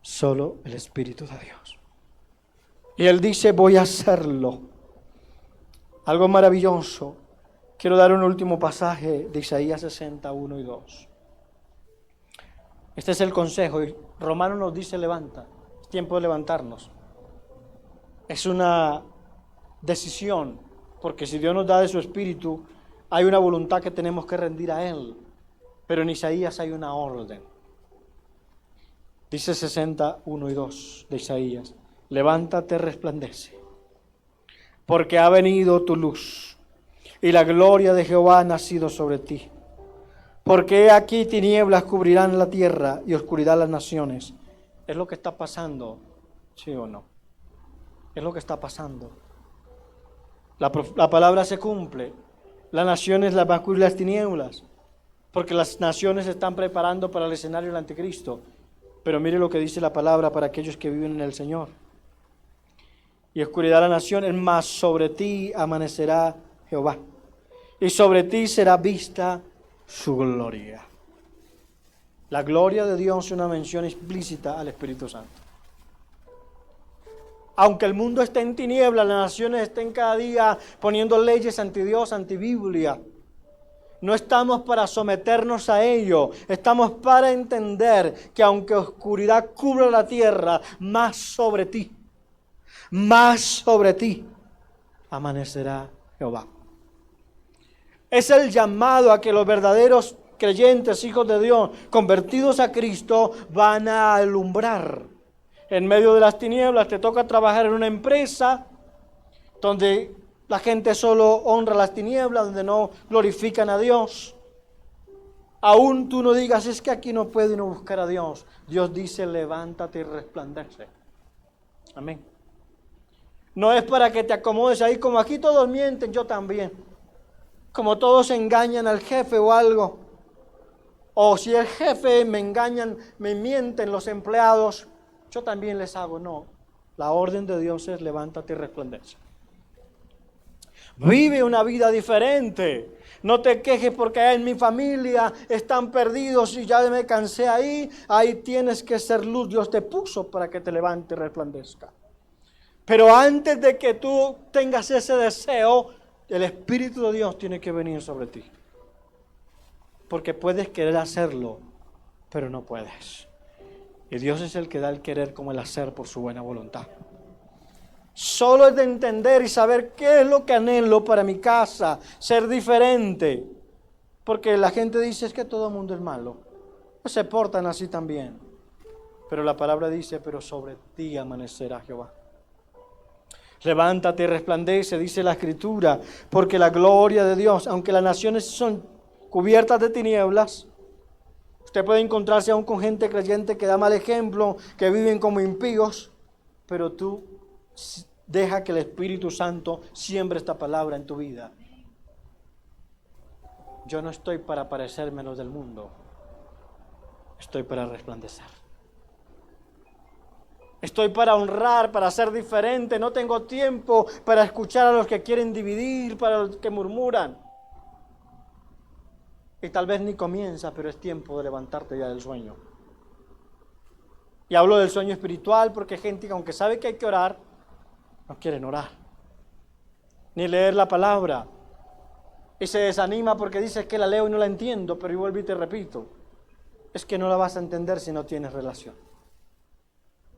Solo el Espíritu de Dios. Y Él dice, voy a hacerlo. Algo maravilloso. Quiero dar un último pasaje de Isaías 61 y 2. Este es el consejo. Y Romano nos dice, levanta. Es tiempo de levantarnos. Es una decisión, porque si Dios nos da de su Espíritu, hay una voluntad que tenemos que rendir a Él. Pero en Isaías hay una orden. Dice 61 y 2 de Isaías, levántate, resplandece, porque ha venido tu luz, y la gloria de Jehová ha nacido sobre ti. Porque he aquí tinieblas cubrirán la tierra y oscuridad las naciones. ¿Es lo que está pasando? ¿Sí o no? Es lo que está pasando. La palabra se cumple. Las naciones las van a cubrir las tinieblas, porque las naciones se están preparando para el escenario del anticristo. Pero mire lo que dice la palabra para aquellos que viven en el Señor. Y oscuridad las naciones, mas sobre ti amanecerá Jehová, y sobre ti será vista su gloria. La gloria de Dios es una mención explícita al Espíritu Santo. Aunque el mundo esté en tinieblas, las naciones estén cada día poniendo leyes anti Dios, anti Biblia. No estamos para someternos a ello, estamos para entender que aunque oscuridad cubra la tierra, más sobre ti amanecerá Jehová. Es el llamado a que los verdaderos creyentes, hijos de Dios, convertidos a Cristo, van a alumbrar. En medio de las tinieblas te toca trabajar en una empresa donde la gente solo honra las tinieblas, donde no glorifican a Dios. Aún tú no digas, es que aquí no puedo y no buscar a Dios. Dios dice, levántate y resplandece. Amén. No es para que te acomodes ahí, como aquí todos mienten, yo también. Como todos engañan al jefe o algo. O si el jefe me engañan, me mienten los empleados, yo también les hago. No, la orden de Dios es levántate y resplandece. Vive una vida diferente. No te quejes porque en mi familia están perdidos y ya me cansé ahí. Ahí tienes que ser luz. Dios te puso para que te levante y resplandezca. Pero antes de que tú tengas ese deseo, el Espíritu de Dios tiene que venir sobre ti. Porque puedes querer hacerlo, pero no puedes. Y Dios es el que da el querer como el hacer por su buena voluntad. Solo es de entender y saber qué es lo que anhelo para mi casa, ser diferente. Porque la gente dice, es que todo el mundo es malo. Pues se portan así también. Pero la palabra dice, pero sobre ti amanecerá Jehová. Levántate y resplandece, dice la Escritura, porque la gloria de Dios, aunque las naciones son cubiertas de tinieblas, usted puede encontrarse aún con gente creyente que da mal ejemplo, que viven como impíos, pero tú deja que el Espíritu Santo siembre esta palabra en tu vida. Yo no estoy para parecerme a los del mundo, estoy para resplandecer. Estoy para honrar, para ser diferente. No tengo tiempo para escuchar a los que quieren dividir, para los que murmuran. Y tal vez ni comienza, pero es tiempo de levantarte ya del sueño. Y hablo del sueño espiritual porque hay gente que aunque sabe que hay que orar, no quieren orar, ni leer la palabra. Y se desanima porque dice que la leo y no la entiendo, pero yo vuelvo y te repito, es que no la vas a entender si no tienes relación.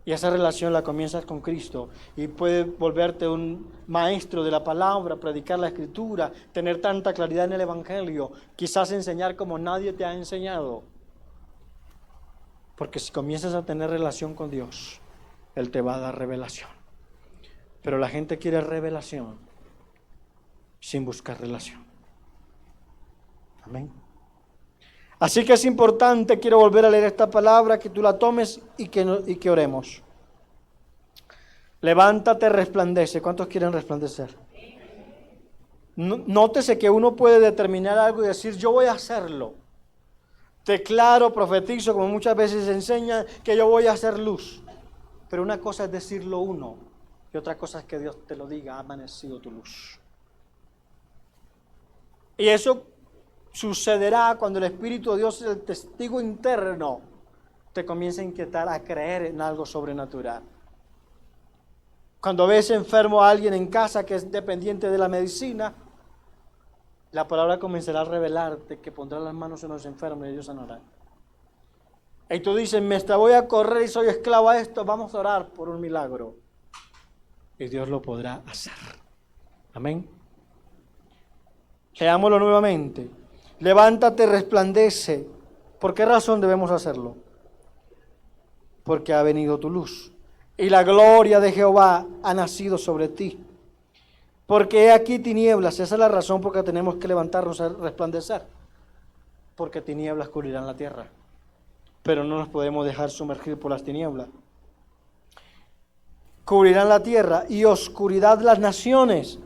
Y esa relación la comienzas con Cristo y puedes volverte un maestro de la palabra, predicar la Escritura, tener tanta claridad en el Evangelio, quizás enseñar como nadie te ha enseñado. Porque si comienzas a tener relación con Dios, Él te va a dar revelación. Pero la gente quiere revelación sin buscar relación. Amén. Así que es importante, quiero volver a leer esta palabra, que tú la tomes y que oremos. Levántate, resplandece. ¿Cuántos quieren resplandecer? Nótese que uno puede determinar algo y decir, yo voy a hacerlo. Declaro, profetizo, como muchas veces se enseña, que yo voy a hacer luz. Pero una cosa es decirlo uno, y otra cosa es que Dios te lo diga, ha amanecido tu luz. Y eso sucederá cuando el Espíritu de Dios, el testigo interno, te comienza a inquietar a creer en algo sobrenatural. Cuando ves enfermo a alguien en casa que es dependiente de la medicina, la palabra comenzará a revelarte que pondrá las manos en los enfermos y ellos sanarán. Y tú dices, voy a correr y soy esclavo a esto, vamos a orar por un milagro. Y Dios lo podrá hacer. Amén. Leámoslo nuevamente. Levántate, resplandece. ¿Por qué razón debemos hacerlo? Porque ha venido tu luz y la gloria de Jehová ha nacido sobre ti. Porque he aquí tinieblas, esa es la razón por la que tenemos que levantarnos a resplandecer. Porque tinieblas cubrirán la tierra, pero no nos podemos dejar sumergir por las tinieblas. Cubrirán la tierra y oscuridad las naciones,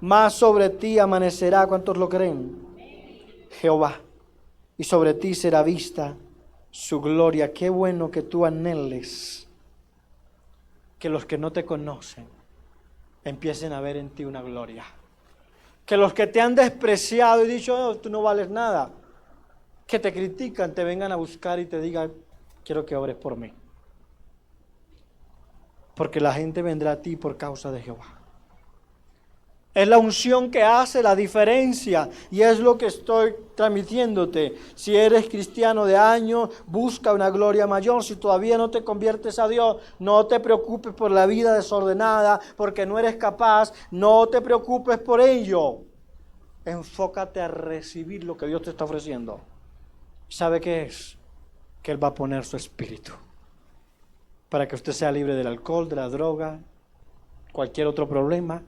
mas sobre ti amanecerá, ¿cuántos lo creen? Jehová, y sobre ti será vista su gloria. Qué bueno que tú anheles que los que no te conocen empiecen a ver en ti una gloria. Que los que te han despreciado y dicho, oh, tú no vales nada, que te critican, te vengan a buscar y te digan, quiero que ores por mí. Porque la gente vendrá a ti por causa de Jehová. Es la unción que hace la diferencia y es lo que estoy transmitiéndote. Si eres cristiano de años, busca una gloria mayor. Si todavía no te conviertes a Dios, no te preocupes por la vida desordenada porque no eres capaz. No te preocupes por ello. Enfócate a recibir lo que Dios te está ofreciendo. ¿Sabe qué es? Que Él va a poner su espíritu para que usted sea libre del alcohol, de la droga, cualquier otro problema,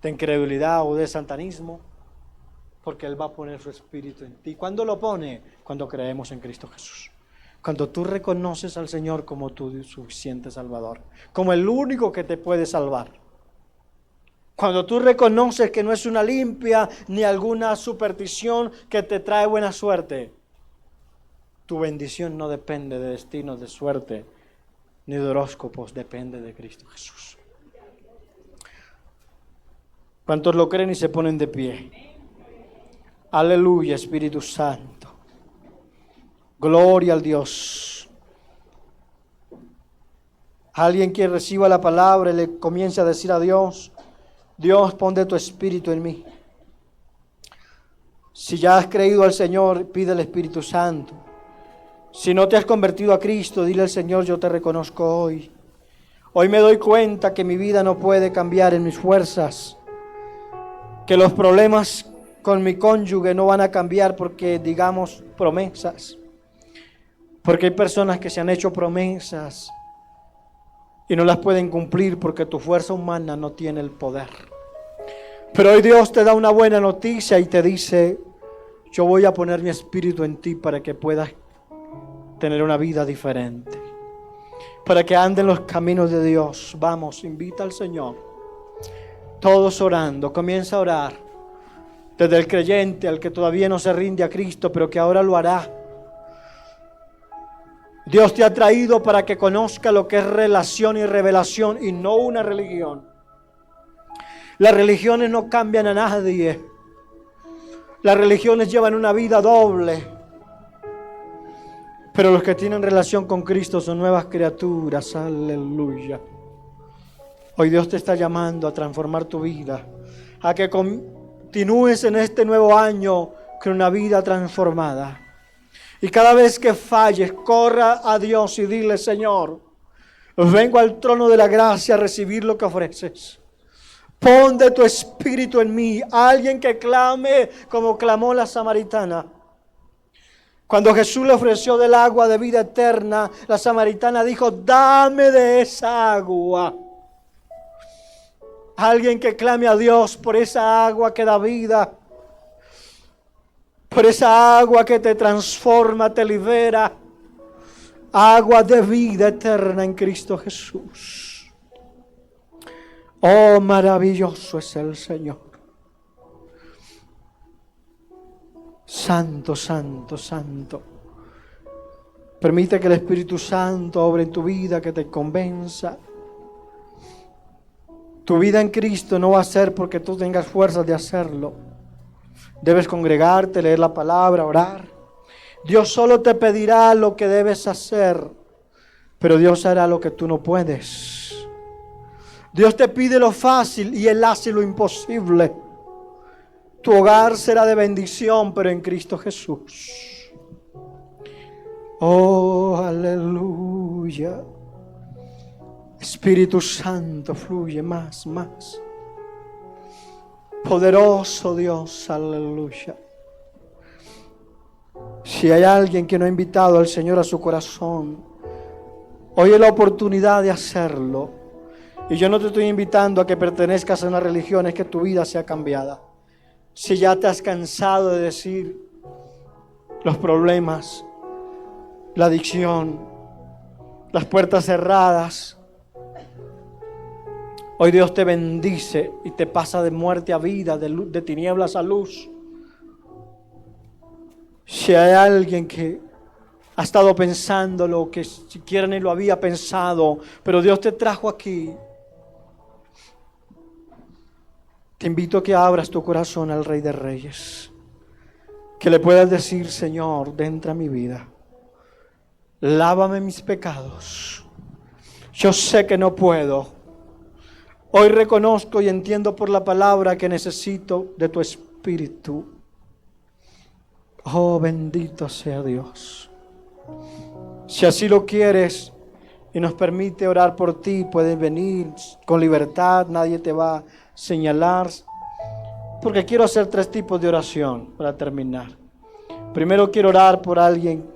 de incredulidad o de satanismo, porque Él va a poner su espíritu en ti. ¿Cuándo lo pone? Cuando creemos en Cristo Jesús. Cuando tú reconoces al Señor como tu suficiente Salvador, como el único que te puede salvar. Cuando tú reconoces que no es una limpia ni alguna superstición que te trae buena suerte. Tu bendición no depende de destinos, de suerte, ni de horóscopos, depende de Cristo Jesús. ¿Cuántos lo creen y se ponen de pie? Aleluya, Espíritu Santo. Gloria al Dios. Alguien que reciba la palabra y le comience a decir a Dios, Dios, pon de tu espíritu en mí. Si ya has creído al Señor, pide el Espíritu Santo. Si no te has convertido a Cristo, dile al Señor, yo te reconozco hoy. Hoy me doy cuenta que mi vida no puede cambiar en mis fuerzas. Que los problemas con mi cónyuge no van a cambiar porque digamos promesas. Porque hay personas que se han hecho promesas y no las pueden cumplir porque tu fuerza humana no tiene el poder. Pero hoy Dios te da una buena noticia y te dice, yo voy a poner mi espíritu en ti para que puedas tener una vida diferente, para que ande en los caminos de Dios. Vamos, invita al Señor. Todos orando, comienza a orar. Desde el creyente, al que todavía no se rinde a Cristo, pero que ahora lo hará. Dios te ha traído para que conozca lo que es relación y revelación y no una religión. Las religiones no cambian a nadie. Las religiones llevan una vida doble. Pero los que tienen relación con Cristo son nuevas criaturas. Aleluya. Hoy Dios te está llamando a transformar tu vida, a que continúes en este nuevo año con una vida transformada. Y cada vez que falles, corra a Dios y dile, Señor, vengo al trono de la gracia a recibir lo que ofreces. Pon de tu espíritu en mí. Alguien que clame como clamó la samaritana. Cuando Jesús le ofreció del agua de vida eterna, la samaritana dijo, dame de esa agua. Alguien que clame a Dios por esa agua que da vida, por esa agua que te transforma, te libera. Agua de vida eterna en Cristo Jesús. Oh, maravilloso es el Señor. Santo, santo, santo. Permite que el Espíritu Santo obre en tu vida, que te convenza. Tu vida en Cristo no va a ser porque tú tengas fuerzas de hacerlo. Debes congregarte, leer la palabra, orar. Dios solo te pedirá lo que debes hacer, pero Dios hará lo que tú no puedes. Dios te pide lo fácil y Él hace lo imposible. Tu hogar será de bendición, pero en Cristo Jesús. Oh, aleluya. Espíritu Santo, fluye más, más. Poderoso Dios, aleluya. Si hay alguien que no ha invitado al Señor a su corazón, hoy es la oportunidad de hacerlo. Y yo no te estoy invitando a que pertenezcas a una religión, es que tu vida sea cambiada. Si ya te has cansado de decir los problemas, la adicción, las puertas cerradas, hoy Dios te bendice y te pasa de muerte a vida, de tinieblas a luz. Si hay alguien que ha estado pensando lo que siquiera ni lo había pensado, pero Dios te trajo aquí, te invito a que abras tu corazón al Rey de Reyes. Que le puedas decir: Señor, entra a mi vida. Lávame mis pecados. Yo sé que no puedo. Hoy reconozco y entiendo por la palabra que necesito de tu Espíritu. Oh, bendito sea Dios. Si así lo quieres y nos permite orar por ti, puedes venir con libertad, nadie te va a señalar. Porque quiero hacer 3 tipos de oración para terminar. Primero quiero orar por alguien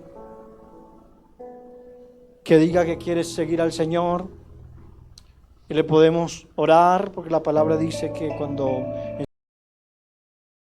que diga que quiere seguir al Señor. Y le podemos orar porque la palabra dice que cuando